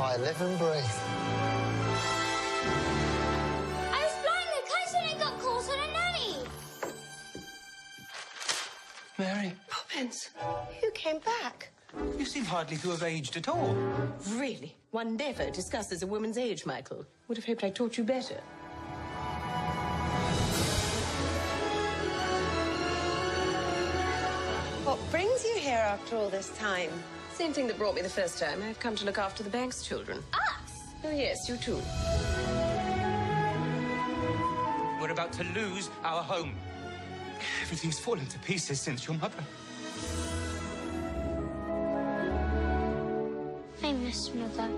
I live and breathe. I was blowing the kite and it got caught on a nanny. Mary, Poppins, you came back. you seem hardly to have aged at all. Really? One never discusses a woman's age, Michael. Would have hoped I taught you better. What brings you here after all this time? Same thing that brought me the first time. I've come to look after the bank's children. Us? Oh, yes, you too. We're about to lose our home. Everything's fallen to pieces since your mother. I miss Mother.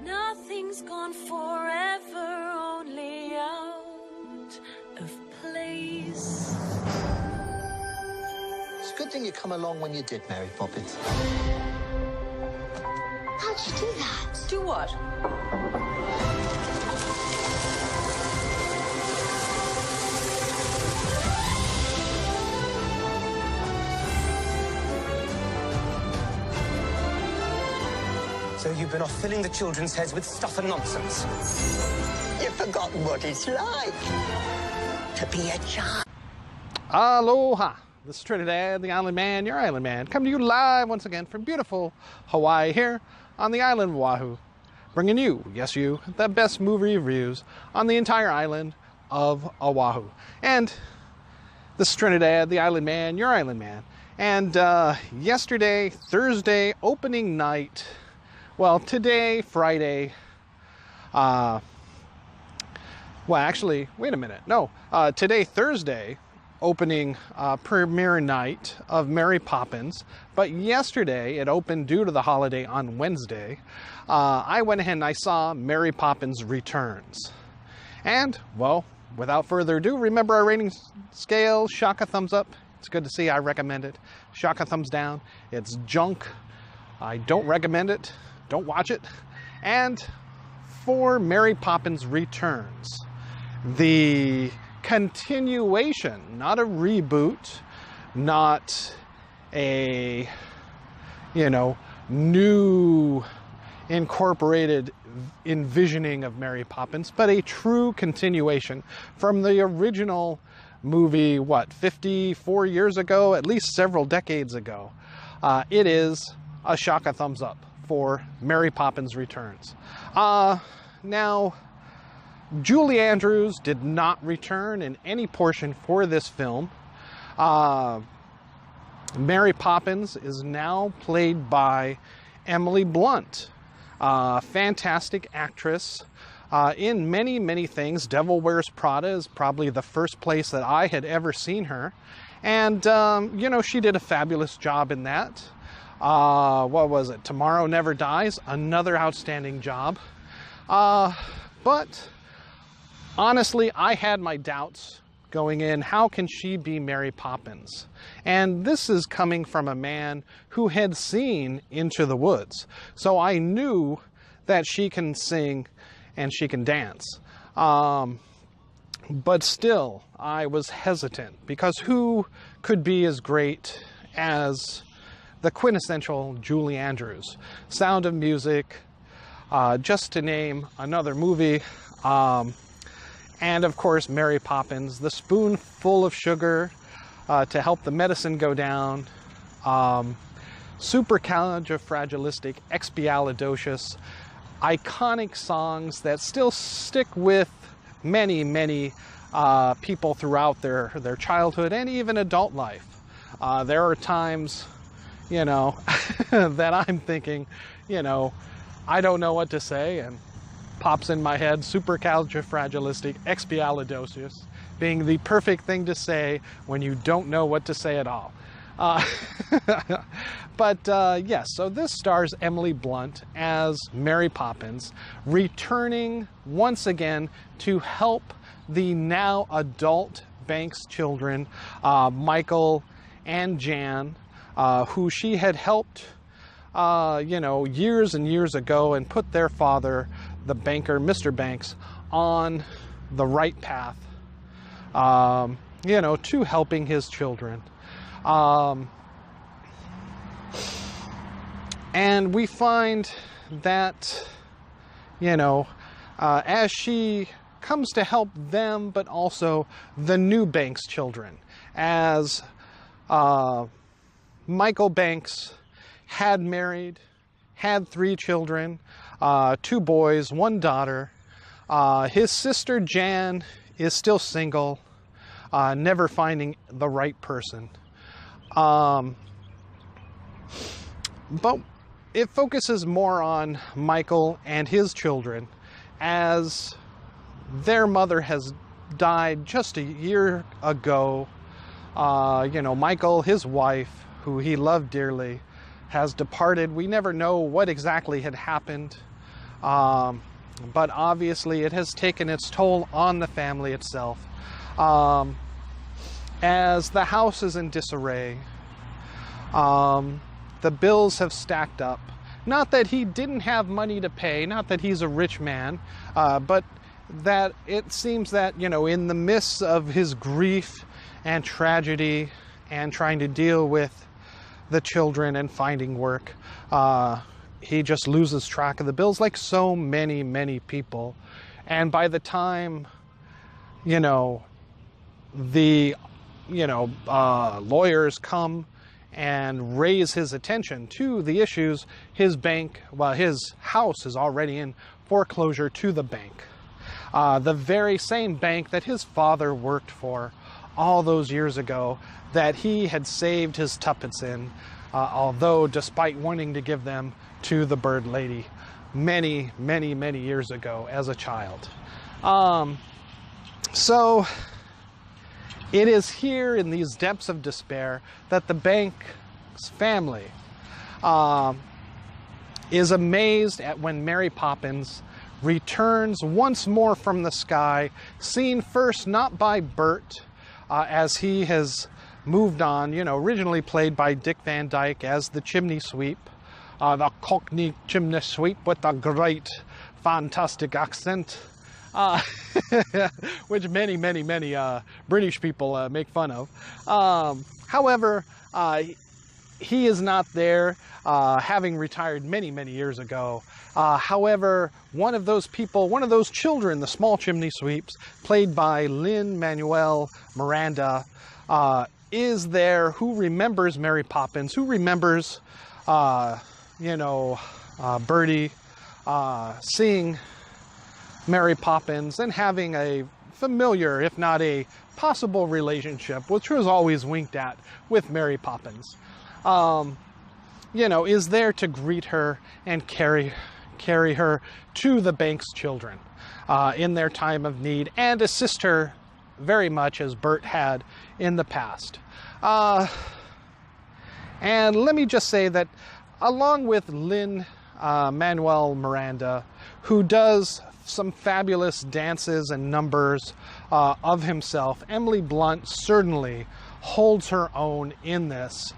Nothing's gone forever, only out of place. It's a good thing you come along when you did, Mary Poppins. How'd you do that? Do what? So you've been off filling the children's heads with stuff and nonsense. You've forgotten what it's like to be a child. Aloha! This is Trinidad the Island Man, your Island Man, coming to you live once again from beautiful Hawaii here on the island of Oahu, bringing you, yes you, the best movie reviews on the entire island of Oahu. And this is Trinidad the Island Man, your Island Man. And yesterday, Thursday, opening night, well, today, Friday, well, actually, wait a minute. No, today, Thursday, opening premiere night of Mary Poppins. But yesterday, it opened due to the holiday on Wednesday. I went ahead and I saw Mary Poppins Returns. And, well, without further ado, remember our rating scale, shock a thumbs up. It's good to see, I recommend it. Shock a thumbs down. It's junk. I don't recommend it. Don't watch it. And for Mary Poppins Returns, the continuation, not a reboot, not a, new incorporated envisioning of Mary Poppins, but a true continuation from the original movie, 54 years ago, at least several decades ago. It is a shock a thumbs up for Mary Poppins Returns. Now, Julie Andrews did not return in any portion for this film. Mary Poppins is now played by Emily Blunt, fantastic actress in many, many things. Devil Wears Prada is probably the first place that I had ever seen her. And, she did a fabulous job in that. What was it? Tomorrow Never Dies, another outstanding job. But honestly, I had my doubts going in. How can she be Mary Poppins? And this is coming from a man who had seen Into the Woods. So I knew that she can sing and she can dance. But still, I was hesitant because who could be as great as the quintessential Julie Andrews? Sound of Music, just to name another movie. And of course, Mary Poppins, the spoonful of sugar to help the medicine go down. Supercalifragilisticexpialidocious, iconic songs that still stick with many, many people throughout their childhood and even adult life. There are times, that I'm thinking, I don't know what to say, and pops in my head, supercalifragilisticexpialidocious being the perfect thing to say when you don't know what to say at all. But yes, so this stars Emily Blunt as Mary Poppins, returning once again to help the now adult Banks children, Michael and Jan, who she had helped, years and years ago, and put their father, the banker, Mr. Banks, on the right path, to helping his children. And we find that, you know, as she comes to help them, but also the new Banks children, as Michael Banks had married, had 3 children, 2 boys, 1 daughter. His sister Jan is still single, never finding the right person. But it focuses more on Michael and his children, as their mother has died just a year ago. You know, Michael, his wife, who he loved dearly, has departed. We never know what exactly had happened, but obviously it has taken its toll on the family itself. As the house is in disarray, the bills have stacked up. Not that he didn't have money to pay, not that he's a rich man, but that it seems that, you know, in the midst of his grief and tragedy and trying to deal with the children and finding work, he just loses track of the bills, like so many people. And by the time, you know, the, you know, lawyers come and raise his attention to the issues, his bank, well, his house is already in foreclosure to the bank. The very same bank that his father worked for all those years ago, that he had saved his tuppence in, although despite wanting to give them to the bird lady many years ago as a child. So it is here in these depths of despair that the Banks family is amazed at when Mary Poppins returns once more from the sky, seen first not by Bert, as he has moved on, you know, originally played by Dick Van Dyke as the chimney sweep, the Cockney chimney sweep with a great, fantastic accent, which many British people make fun of. However, he is not there, having retired many years ago. However, one of those people, one of those children, the small chimney sweeps, played by Lin-Manuel Miranda, is there, who remembers Mary Poppins, who remembers, you know, Bertie seeing Mary Poppins and having a familiar, if not a possible relationship, which was always winked at with Mary Poppins. You know, is there to greet her and carry her to the Banks children in their time of need, and assist her very much as Bert had in the past. And let me just say that along with Lin-Manuel Miranda, who does some fabulous dances and numbers of himself, Emily Blunt certainly holds her own in this,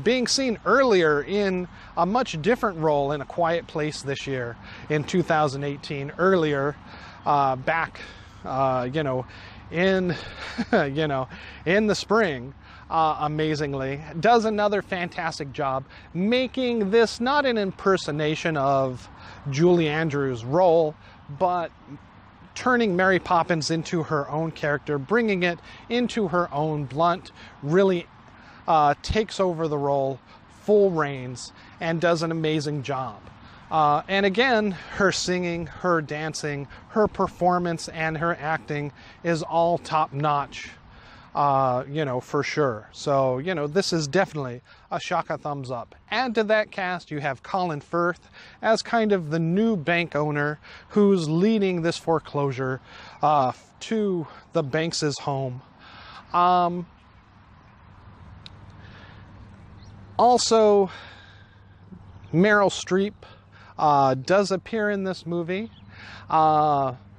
being seen earlier in a much different role in A Quiet Place this year in 2018, earlier back you know, in you know, in the spring. Amazingly does another fantastic job making this not an impersonation of Julie Andrews' role, but turning Mary Poppins into her own character, bringing it into her own. Blunt really takes over the role, full reins, and does an amazing job. And again, her singing, her dancing, her performance, and her acting is all top-notch, you know, for sure. So, you know, this is definitely a shaka thumbs up. Add to that cast, you have Colin Firth as kind of the new bank owner who's leading this foreclosure to the Banks' home. Also, Meryl Streep does appear in this movie.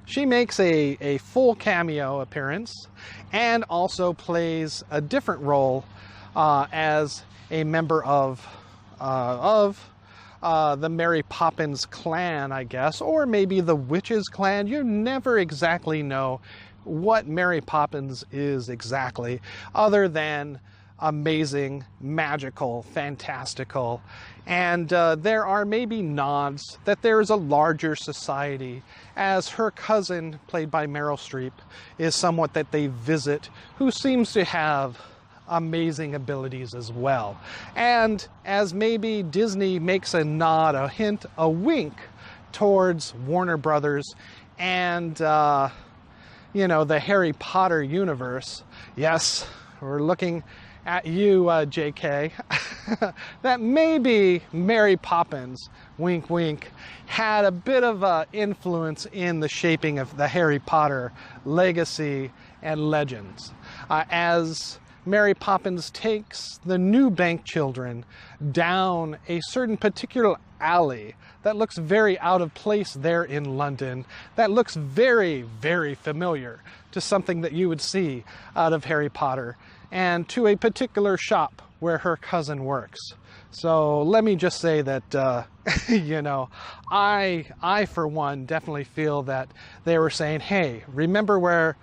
She makes a full cameo appearance and also plays a different role as a member of the Mary Poppins clan, I guess, or maybe the Witches clan. You never exactly know what Mary Poppins is exactly, other than amazing, magical, fantastical. And there are maybe nods that there is a larger society, as her cousin, played by Meryl Streep, is somewhat that they visit, who seems to have amazing abilities as well. And as maybe Disney makes a nod, a hint, a wink towards Warner Brothers and, you know, the Harry Potter universe. Yes, we're looking at you, JK, that maybe Mary Poppins, wink wink, had a bit of influence in the shaping of the Harry Potter legacy and legends. As Mary Poppins takes the new bank children down a certain particular alley that looks very out of place there in London, that looks very, very familiar to something that you would see out of Harry Potter, and to a particular shop where her cousin works. So let me just say that, you know, I for one definitely feel that they were saying, hey, remember where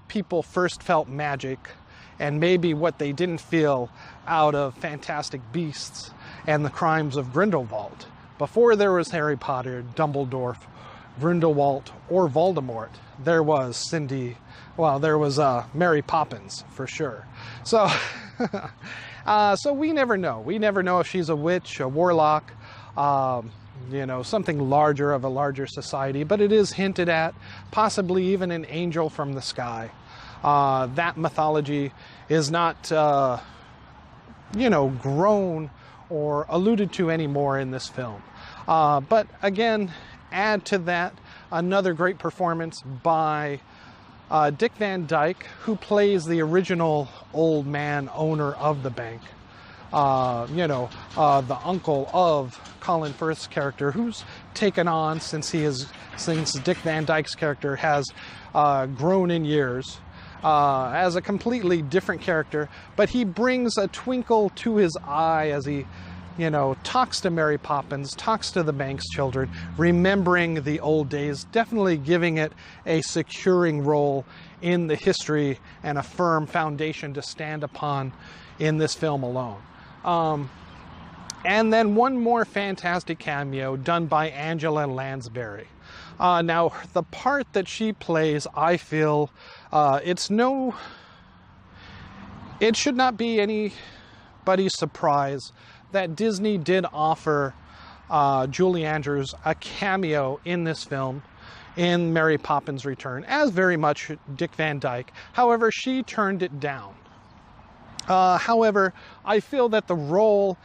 people first felt magic, and maybe what they didn't feel out of Fantastic Beasts and the Crimes of Grindelwald. Before there was Harry Potter, Dumbledore, Grindelwald, or Voldemort, there was there was Mary Poppins, for sure. So, so we never know. We never know if she's a witch, a warlock, you know, something larger of a larger society, but it is hinted at, possibly even an angel from the sky. That mythology is not, you know, grown or alluded to anymore in this film. But again, add to that another great performance by Dick Van Dyke, who plays the original old man owner of the bank. You know, the uncle of Colin Firth's character, who's taken on since Dick Van Dyke's character has grown in years. As a completely different character, but he brings a twinkle to his eye as he, you know, talks to Mary Poppins, talks to the bank's children, remembering the old days, definitely giving it a securing role in the history and a firm foundation to stand upon in this film alone. And then one more fantastic cameo done by Angela Lansbury. Now, the part that she plays, I feel, it should not be anybody's surprise that Disney did offer Julie Andrews a cameo in this film, in Mary Poppins Return, as very much Dick Van Dyke. However, she turned it down. However, I feel that the role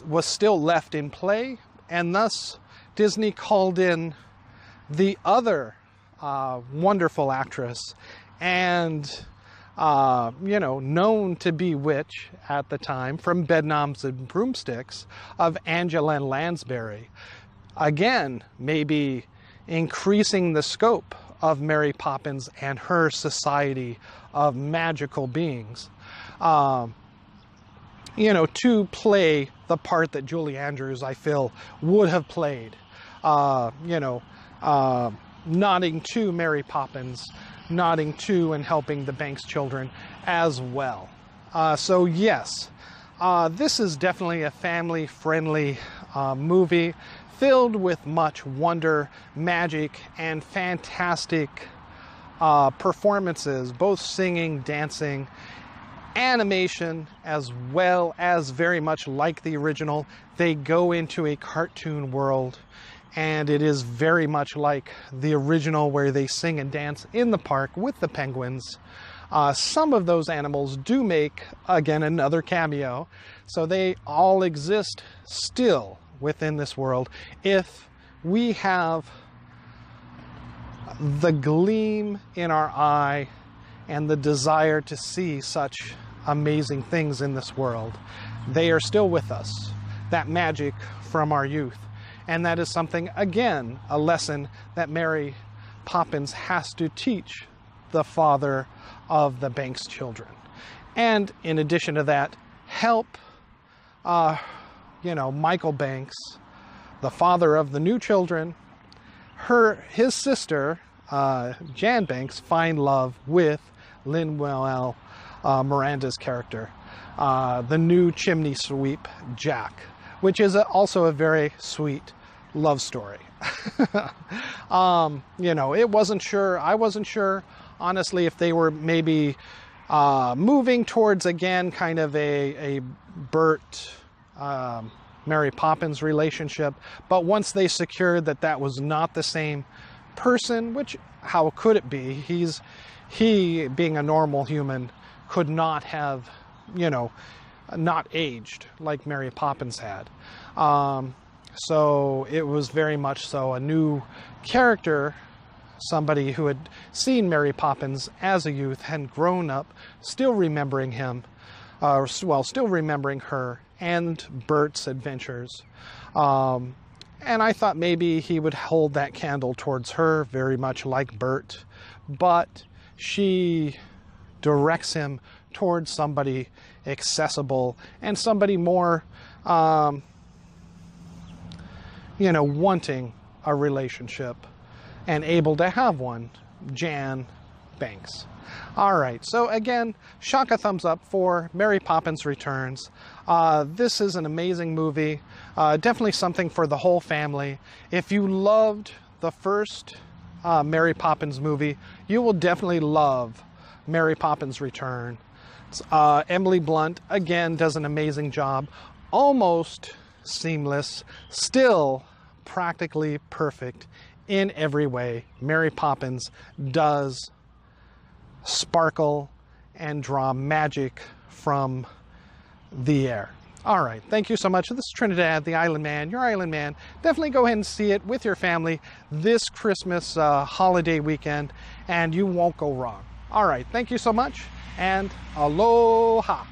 was still left in play, and thus Disney called in the other wonderful actress and, you know, known to be witch at the time from Bedknobs and Broomsticks, of Angela Lansbury. Again, maybe increasing the scope of Mary Poppins and her society of magical beings. You know, to play the part that Julie Andrews, I feel, would have played. You know, nodding to Mary Poppins, nodding to and helping the bank's children as well. So yes, this is definitely a family-friendly movie filled with much wonder, magic, and fantastic performances, both singing, dancing, animation, as well as very much like the original. They go into a cartoon world, and it is very much like the original, where they sing and dance in the park with the penguins. Some of those animals do make, again, another cameo, so they all exist still within this world. If we have the gleam in our eye and the desire to see such amazing things in this world, they are still with us. That magic from our youth. And that is something, again, a lesson that Mary Poppins has to teach the father of the bank's children. And in addition to that, help, you know, Michael Banks, the father of the new children, his sister, Jan Banks, find love with Lin-Manuel Miranda's character. the new chimney sweep, Jack, which is also a very sweet love story. You know, I wasn't sure, honestly, if they were maybe moving towards, again, kind of a Bert, Mary Poppins relationship. But once they secured that that was not the same person, which, how could it be? He, being a normal human, could not have, you know, not aged like Mary Poppins had. So it was very much so a new character, somebody who had seen Mary Poppins as a youth and grown up, still remembering him, still remembering her and Bert's adventures. And I thought maybe he would hold that candle towards her, very much like Bert, but she directs him towards somebody accessible and somebody more, you know, wanting a relationship and able to have one, Jan Banks. All right, so again, shock a thumbs up for Mary Poppins Returns. This is an amazing movie, definitely something for the whole family. If you loved the first Mary Poppins movie, you will definitely love Mary Poppins Returns. Emily Blunt, again, does an amazing job. Almost seamless, still practically perfect in every way. Mary Poppins does sparkle and draw magic from the air. All right, thank you so much. This is Trinidad the Island Man, your Island Man. Definitely go ahead and see it with your family this Christmas holiday weekend, and you won't go wrong. All right, thank you so much, and aloha.